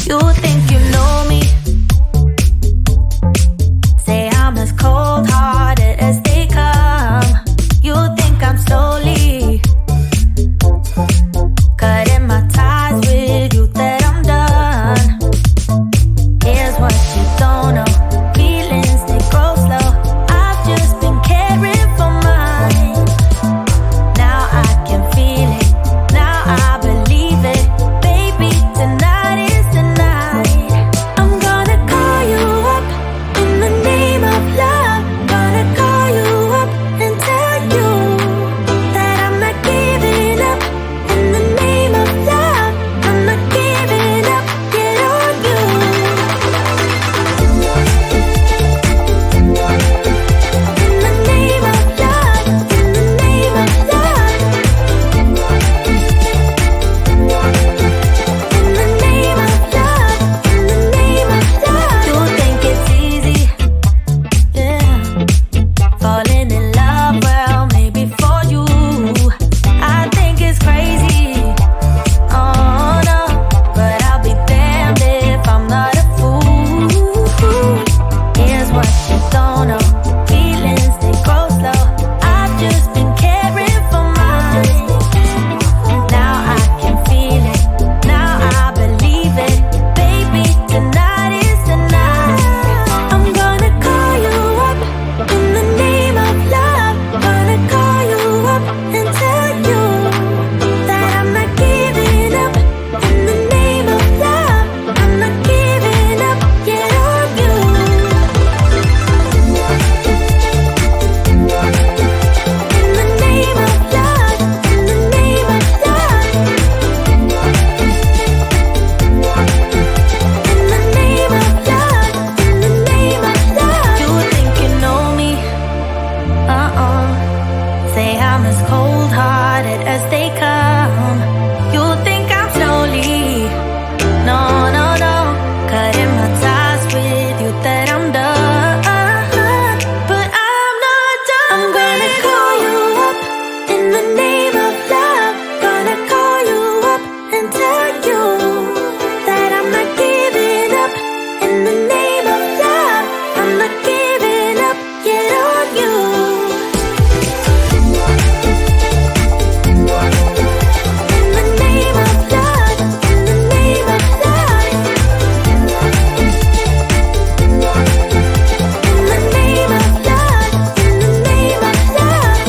You think you know me? Say I'm as cold-hearted as they come. You think I'm slowly cutting my ties with you, that I'm done. Here's what you don't know. Feelings, they grow slow. I've just been caring for mine. Now I can feel it. Now I believe it. Baby, tonight is the night. I'm gonna call you up in the name of love. Gonna call you up and tell you that I'm not giving up. In the name of love, I'm not giving up. Get on you. In the name of love, in the name of love. In the name of love, in the name of love. You think it's easy, yeah, falling in love, well, maybe for you. I think it's crazy, oh no, but I'll be damned if I'm not a fool. Here's what you don't know. Feelings, they grow slow. I've just been caring for mine. Now I can feel it. Now I believe it. Baby, tonight is the night. I'm gonna call you up in the name of love. Gonna call you up and tell you that I'm not giving up. In the name of love, I'm not giving up. Get on you. In the name of love, in the name of love. In the name of love, in the name of love. You think you know me? Say I'm as cold-hearted as they come. You think I'm slowly, no, no, no, cutting my ties with you, that I'm done. But I'm not done. I'm gonna call you up in the name of love. Gonna call you up and tell you that I'm not giving up. In the name of love, I'm not giving up. Get on you. In the name of love, in the name of love. In the name of love, in the name of love.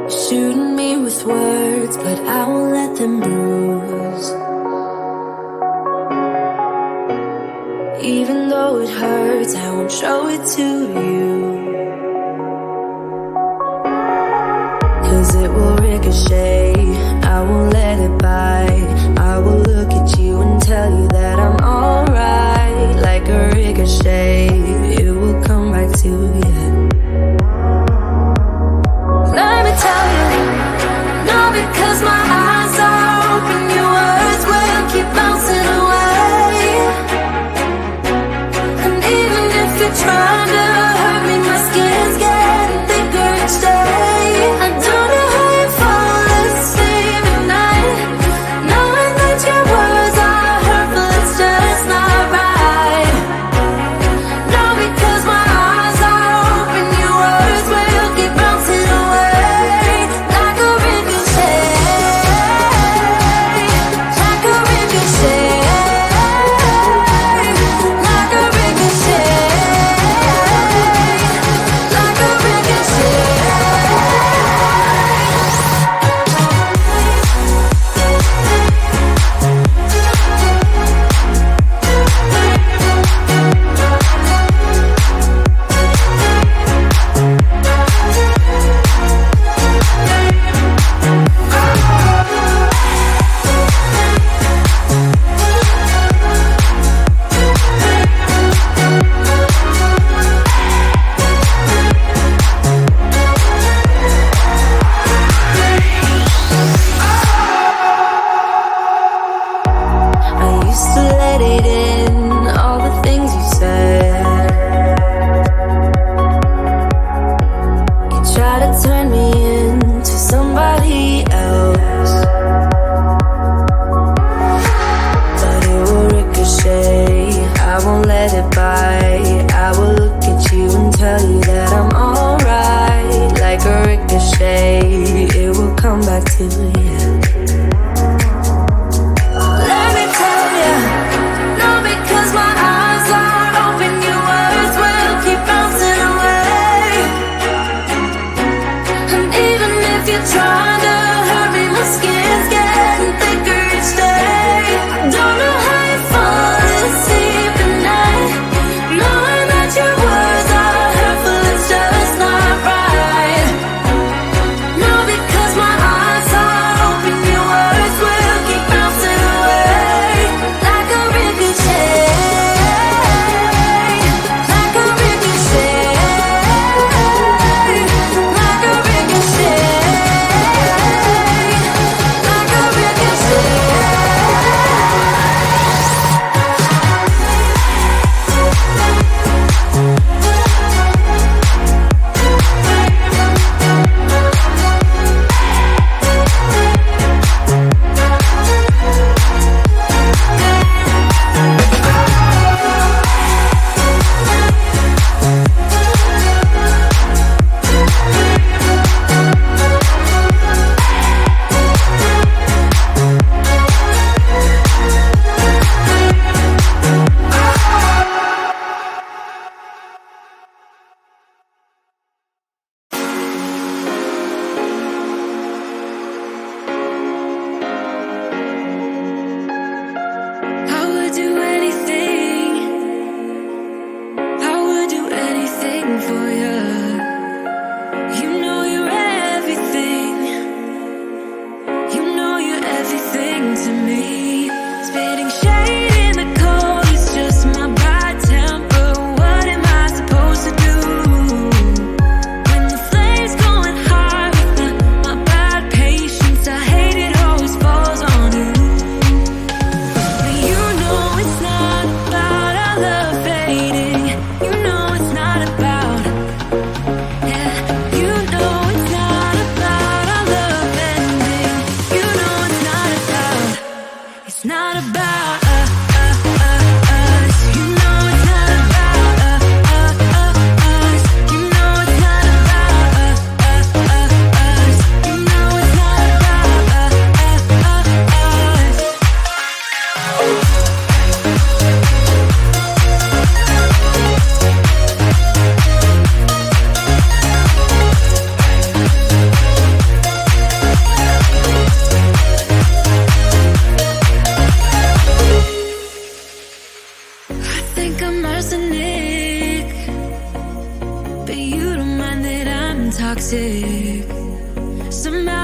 Shooting me with words, but I won't let them bruise. Even though it hurts, I won't show it to you. 'Cause it will ricochet, I won't let it bite. I will look at you and tell you that I'm alright. Like a ricochet, it will come back to you. Let me tell you, no, because my eyes are open, your words will keep bouncing away. And even if you're trying to hurt me, my skin's getting thicker each day. I don't know how you fall asleep at night, knowing that your words are hurtful, it's just not right. No, because my eyes are through you. Let me tell you, no, because my eyes are open, your words will keep bouncing away. And even if you're trying to hurt me, my skin's getting thicker each day. Don't know how you fall asleep at night, knowing that your words are hurtful, it's just not right. No, because my eyes are open, your words will keep bouncing away. Like a ricochet, like a ricochet, like a ricochet, like a ricochet. I would do anything, I would do anything for you. You know you're everything, you know you're everything to me. Spitting shade in the cold, it's just my bad temper. What am I supposed to do? When the flame's going high with my bad patience, I hate it always falls on you. But you know it's not about our love fading. You know it's not about, yeah. You know it's not about our love ending. You know it's not about, it's not about us. You know it's not about us. You know it's not about us. You know it's not about us. I think I'm arsenic, but you don't mind that I'm toxic. Somehow